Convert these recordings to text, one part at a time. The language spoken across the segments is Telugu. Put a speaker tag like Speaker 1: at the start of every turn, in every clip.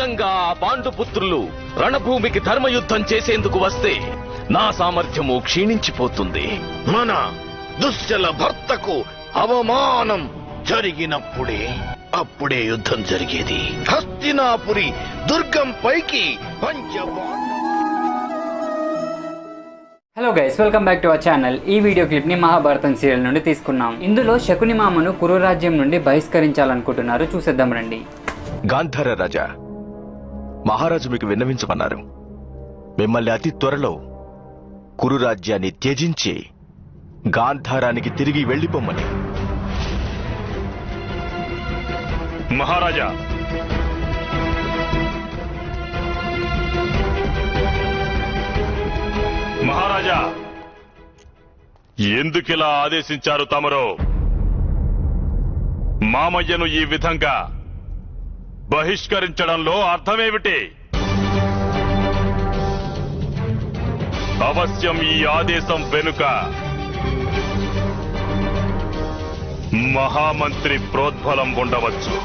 Speaker 1: నిజంగా ఆ పాండుపుత్రులు రణభూమికి ధర్మయుద్ధం చేసేందుకు వస్తే నా సామర్థ్యము క్షీణించిపోతుంది.
Speaker 2: మన దుశ్శల భర్తకు అవమానం జరిగినప్పుడే అప్పుడే యుద్ధం జరిగేది. హస్తినాపురి దుర్గం పైకి
Speaker 3: hello guys, welcome back to our channel. ఈ వీడియో క్లిప్ ని మహాభారతం సీరియల్ నుండి తీసుకున్నాం. ఇందులో శకుని మామను కురు రాజ్యం నుండి బహిష్కరించాలనుకుంటున్నారు. చూసేద్దాం రండి.
Speaker 1: గాంధార రాజా, మహారాజు మీకు విన్నవించమన్నారు. మిమ్మల్ని అతి త్వరలో కురు రాజ్యాన్ని త్యజించి గాంధారానికి తిరిగి వెళ్లిపోమ్మని.
Speaker 4: మహారాజా, మహారాజా, ఎందుకిలా ఆదేశించారు తమరు? మామయ్యను ఈ విధంగా బహిష్కరించడంలో అర్థమేమిటి? అవశ్యం ఈ ఆదేశం వెనుక మహామంత్రి ప్రోద్బలం ఉండవచ్చు.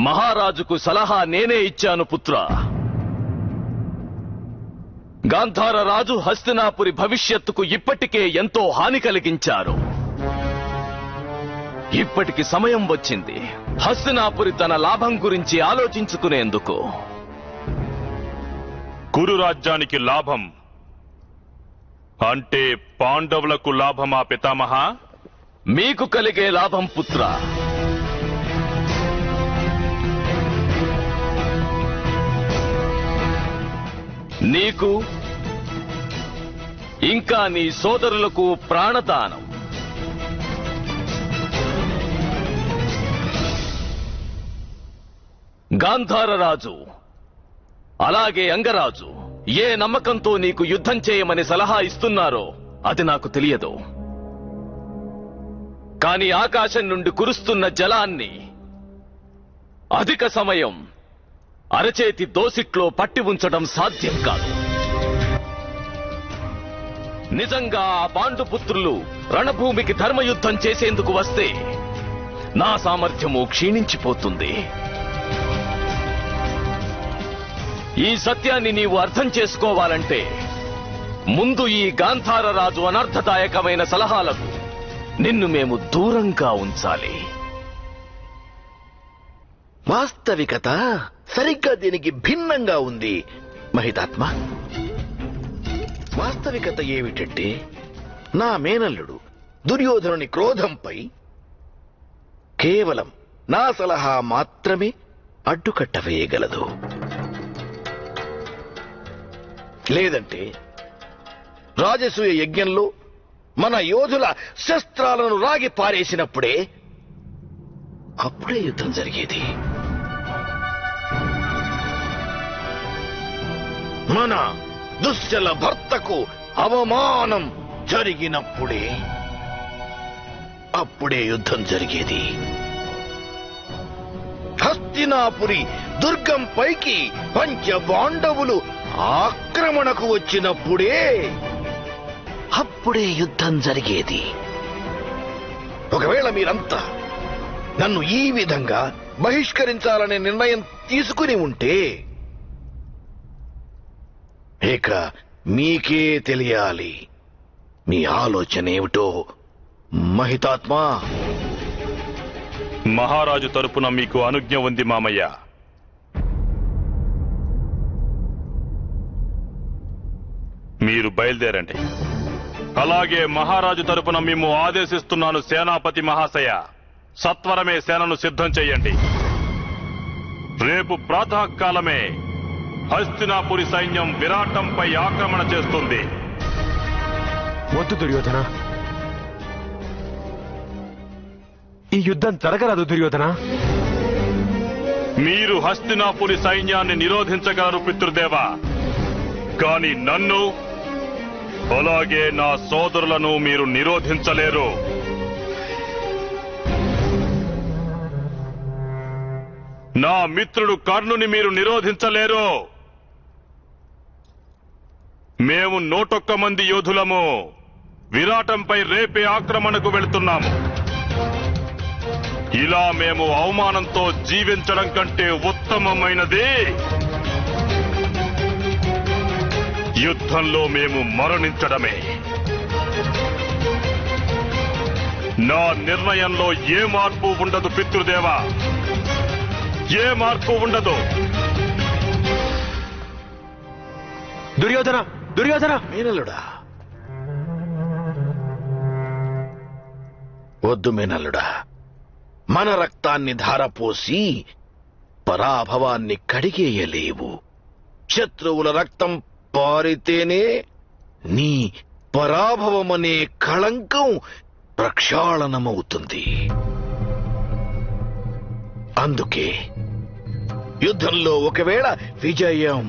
Speaker 1: మహారాజుకు సలహా నేనే ఇచ్చాను పుత్ర. గాంధార రాజు హస్తినాపురి భవిష్యత్తుకు ఇప్పటికే ఎంతో హాని కలిగించారు. ఇప్పటికి సమయం వచ్చింది హస్తినాపురి తన లాభం గురించి ఆలోచించుకునేందుకు.
Speaker 4: కురు రాజ్యానికి లాభం అంటే పాండవులకు లాభమా పితామహ?
Speaker 1: మీకు కలిగే లాభం పుత్ర. నీకు ఇంకా నీ సోదరులకు ప్రాణదానం. గాంధార రాజు అలాగే అంగరాజు ఏ నమ్మకంతో నీకు యుద్ధం చేయమని సలహా ఇస్తున్నారో అది నాకు తెలియదు. కాని ఆకాశం నుండి కురుస్తున్న జలాన్ని అధిక సమయం అరచేతి దోసిట్లో పట్టి ఉంచడం సాధ్యం కాదు. నిజంగా ఆ పాండుపుత్రులు రణభూమికి ధర్మయుద్ధం చేసేందుకు వస్తే నా సామర్థ్యము క్షీణించిపోతుంది. ఈ సత్యాన్ని నీవు అర్థం చేసుకోవాలంటే ముందు ఈ గాంధార రాజు అనర్థదాయకమైన సలహాలకు నిన్ను మేము దూరంగా ఉంచాలి.
Speaker 2: వాస్తవికత సరిగ్గా దీనికి భిన్నంగా ఉంది మహితాత్మ. వాస్తవికత ఏమిటంటే నా మేనల్లుడు దుర్యోధనుని క్రోధంపై కేవలం నా సలహా మాత్రమే అడ్డుకట్ట వేయగలదు. లేదంటే రాజసూయ యజ్ఞంలో మన యోధుల శస్త్రాలను రాగి పారేసినప్పుడే అప్పుడే యుద్ధం జరిగేది. మన దుశ్శల భర్తకు అవమానం జరిగినప్పుడే అప్పుడే యుద్ధం జరిగేది. హస్తినాపురి దుర్గం పైకి పంచపాండవులు ఆక్రమణకు వచ్చినప్పుడే అప్పుడే యుద్ధం జరిగేది. ఒకవేళ మీరంతా నన్ను ఈ విధంగా బహిష్కరించాలనే నిర్ణయం తీసుకుని ఉంటే ఇక మీకే తెలియాలి మీ ఆలోచన ఏమిటో మహితాత్మా.
Speaker 4: మహారాజు తరపున మీకు అనుజ్ఞ ఉంది మామయ్య. మీరు బయలుదేరండి. అలాగే మహారాజు తరపున మేము ఆదేశిస్తున్నాను సేనాపతి మహాశయ, సత్వరమే సేనను సిద్ధం చెయ్యండి. రేపు ప్రాతకాలమే హస్తినాపురి సైన్యం విరాటంపై ఆక్రమణ చేస్తుంది.
Speaker 1: వద్దు దుర్యోధన, ఈ యుద్ధం జరగరాదు దుర్యోధన.
Speaker 4: మీరు హస్తినాపురి సైన్యాన్ని నిరోధించగలరు పితృదేవా, కాని నన్ను అలాగే నా సోదరులను మీరు నిరోధించలేరు. నా మిత్రుడు కర్ణుని మీరు నిరోధించలేరు. మేము 101 మంది యోధులము విరాటంపై రేపే ఆక్రమణకు వెళుతున్నాము. ఇలా మేము అవమానంతో జీవించడం కంటే ఉత్తమమైనది యుద్ధంలో మేము మరణించడమే. నా నిర్ణయంలో ఏ మార్పు ఉండదు పితృదేవా, ఏ మార్పు ఉండదు.
Speaker 5: దుర్యోధన, దుర్యోధన!
Speaker 2: మేనల్లుడా, వద్దు మేనల్లుడా. మన రక్తాన్ని ధారపోసి పరాభవాన్ని కడిగేయలేవు. శత్రువుల రక్తం పారితేనే నీ పరాభవమనే కళంకం ప్రక్షాళనమవుతుంది. అందుకే యుద్ధంలో ఒకవేళ విజయం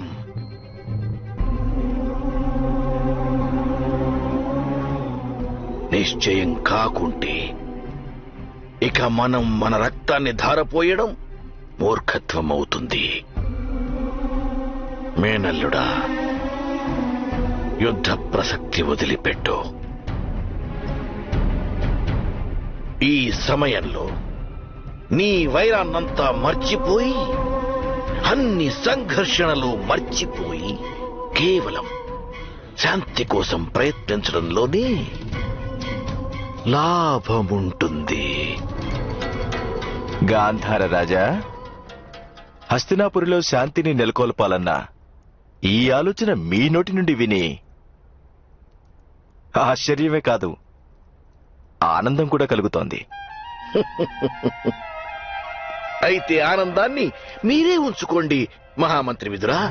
Speaker 2: నిశ్చయం కాకుంటే ఇక మనం మన రక్తాన్ని ధారపోయడం మూర్ఖత్వం అవుతుంది. మేనల్లుడా, యుద్ధ ప్రసక్తి వదిలిపెట్టు. ఈ సమయంలో నీ వైరాన్నంతా మర్చిపోయి, అన్ని సంఘర్షణలు మర్చిపోయి కేవలం శాంతి కోసం ప్రయత్నించడంలోనే లాభముంటుంది.
Speaker 5: గాంధార రాజా, హస్తినాపురిలో శాంతిని నెలకొల్పాలన్నా ఈ ఆలోచన మీ నోటి నుండి విని ఆశ్చర్యమే కాదు, ఆనందం కూడా కలుగుతోంది.
Speaker 2: అయితే ఆనందాన్ని మీరే ఉంచుకోండి మహామంత్రి విదురా.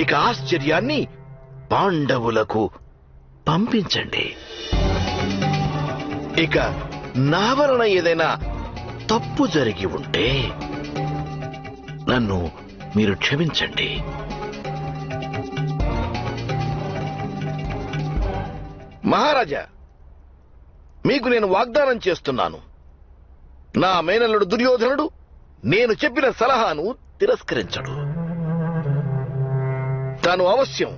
Speaker 2: ఇక ఆశ్చర్యాన్ని పాండవులకు పంపించండి. ఇక నా వలన ఏదైనా తప్పు జరిగి ఉంటే నన్ను మీరు క్షమించండి. మహారాజా, మీకు నేను వాగ్దానం చేస్తున్నాను, నా మేనల్లుడు దుర్యోధనుడు నేను చెప్పిన సలహాను తిరస్కరించడు. తాను అవశ్యం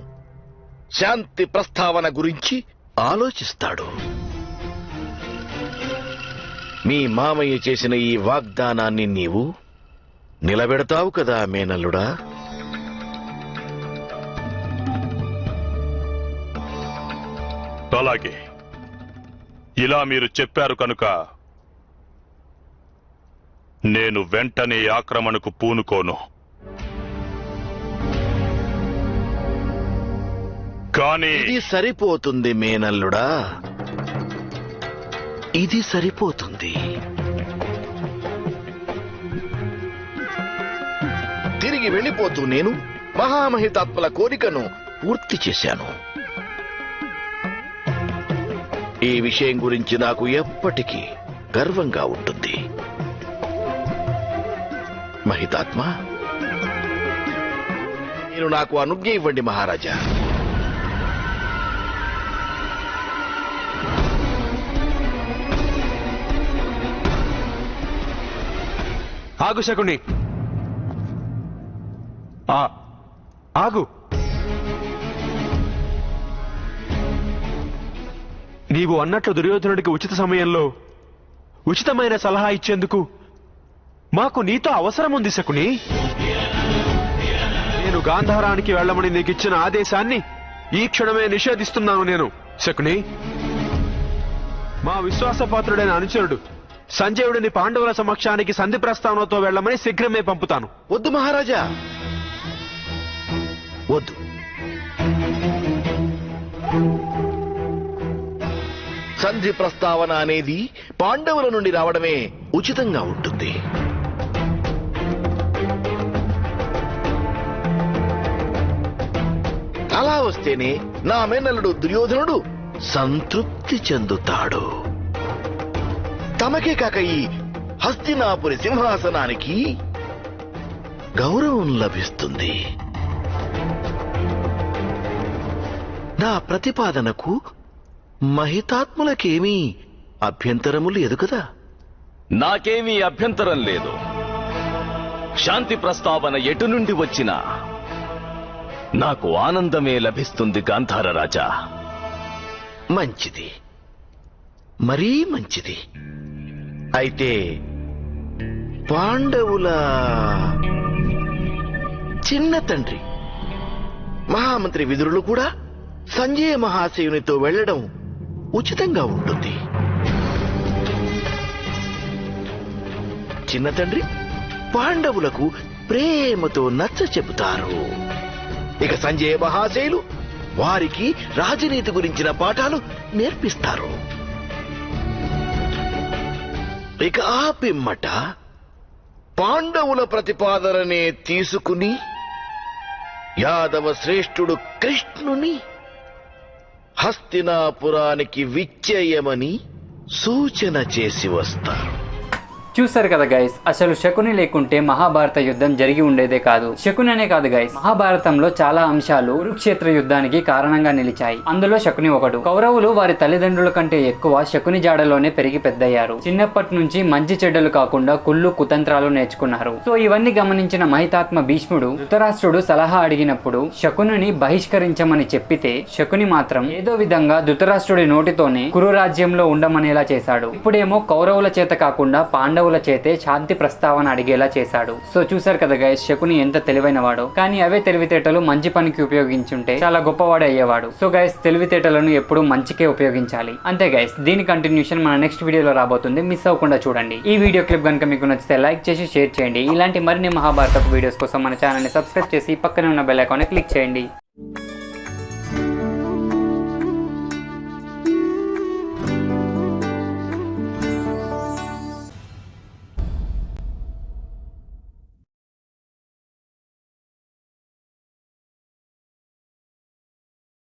Speaker 2: శాంతి ప్రస్తావన గురించి ఆలోచిస్తాడు. మీ మామయ్య చేసిన ఈ వాగ్దానాన్ని నీవు నిలబెడతావు కదా మేనల్లుడా?
Speaker 4: అలాగే, ఇలా మీరు చెప్పారు కనుక నేను వెంటనే ఆక్రమణకు పూనుకోను. కానీ
Speaker 2: ఇది సరిపోతుంది మేనల్లుడా, ఇది సరిపోతుంది. తిరిగి వెళ్ళిపోతూ నేను మహామహితాత్మల కోరికను పూర్తి చేశాను. ఈ విషయం గురించి నాకు ఎప్పటికీ గర్వంగా ఉంటుంది. మహితాత్మ, మీరు నాకు అనుజ్ఞ ఇవ్వండి మహారాజా.
Speaker 5: ఆగు శకుని, ఆగు. నీవు అన్నట్లు దుర్యోధనుడికి ఉచిత సమయంలో ఉచితమైన సలహా ఇచ్చేందుకు మాకు నీతో అవసరం ఉంది శకుని. నేను గాంధారానికి వెళ్లమని నీకు ఇచ్చిన ఆదేశాన్ని ఈ క్షణమే నిషేధిస్తున్నాను నేను శకుని. మా విశ్వాసపాత్రుడైన అనుచరుడు సంజయుడిని పాండవుల సమక్షానికి సంధి ప్రస్తావనతో వెళ్లమని శీఘ్రమే పంపుతాను.
Speaker 2: వద్దు మహారాజా, వద్దు. సంధి ప్రస్తావన అనేది పాండవుల నుండి రావడమే ఉచితంగా ఉంటుంది. అలా వస్తేనే నా మేనల్లుడు దుర్యోధనుడు సంతృప్తి చెందుతాడు. తమకే కాక ఈ హస్తినాపురి సింహాసనానికి గౌరవం లభిస్తుంది. నా ప్రతిపాదనకు మహితాత్ములకేమీ అభ్యంతరము లేదు కదా?
Speaker 1: నాకేమీ అభ్యంతరం లేదు. శాంతి ప్రస్తావన ఎటు నుండి వచ్చినా నాకు ఆనందమే లభిస్తుంది గాంధార రాజా.
Speaker 2: మంచిది, మరీ మంచిది. అయితే పాండవుల చిన్న తండ్రి మహామంత్రి విదురులు కూడా సంజయ మహాశయునితో వెళ్ళడం ఉచితంగా ఉంటుంది. చిన్న తండ్రి పాండవులకు ప్రేమతో నచ్చ చెబుతారు. ఇక సంజయ మహాశయులు వారికి రాజనీతి గురించిన పాఠాలు నేర్పిస్తారు. ఇక ఆ పిమ్మట పాండవుల ప్రతిపాదననే తీసుకుని యాదవ శ్రేష్ఠుడు కృష్ణుని హస్తినాపురానికి విచ్చేయమని సూచన చేసి వస్తారు.
Speaker 3: చూసారు కదా గైస్, అసలు శకుని లేకుంటే మహాభారత యుద్ధం జరిగి ఉండేదే కాదు. శకుని అనే కాదు గైస్, మహాభారతంలో చాలా అంశాలు కురుక్షేత్ర యుద్ధానికి కారణంగా నిలిచాయి. అందులో శకుని ఒకడు. కౌరవులు వారి తల్లిదండ్రుల కంటే ఎక్కువ శకుని జాడలోనే పెరిగి పెద్దయ్యారు. చిన్నప్పటి నుంచి మంచి చెడ్డలు కాకుండా కుళ్ళు కుతంత్రాలు నేర్చుకున్నారు. సో ఇవన్నీ గమనించిన మహితాత్మ భీష్ముడు ధృతరాష్ట్రుడు సలహా అడిగినప్పుడు శకునిని బహిష్కరించమని చెప్పితే శకుని మాత్రం ఏదో విధంగా ధృతరాష్ట్రుడి నోటితోనే కురు రాజ్యంలో ఉండమనేలా చేశాడు. ఇప్పుడేమో కౌరవుల చేత కాకుండా పాండవుల చేతే శాంతి ప్రస్తావన అడిగేలా చేశాడు. సో చూసారు కదా గైస్, శకుని ఎంత తెలివైన వాడో. కానీ అవే తెలివితేటలు మంచి పనికి ఉపయోగించుంటే చాలా గొప్పవాడే అయ్యేవాడు. సో గైస్, తెలివితేటలను ఎప్పుడూ మంచికే ఉపయోగించాలి. అంతే గైస్, దీని కంటిన్యూషన్ మన నెక్స్ట్ వీడియోలో రాబోతుంది. మిస్ అవ్వకుండా చూడండి. ఈ వీడియో క్లిప్ కనుక మీకు నచ్చితే లైక్ చేసి షేర్ చేయండి. ఇలాంటి మరిన్ని మహాభారత వీడియోస్ కోసం మన ఛానల్ ని సబ్స్క్రైబ్ చేసి పక్కనే ఉన్న బెల్ ఐకాన్ ని క్లిక్ చేయండి.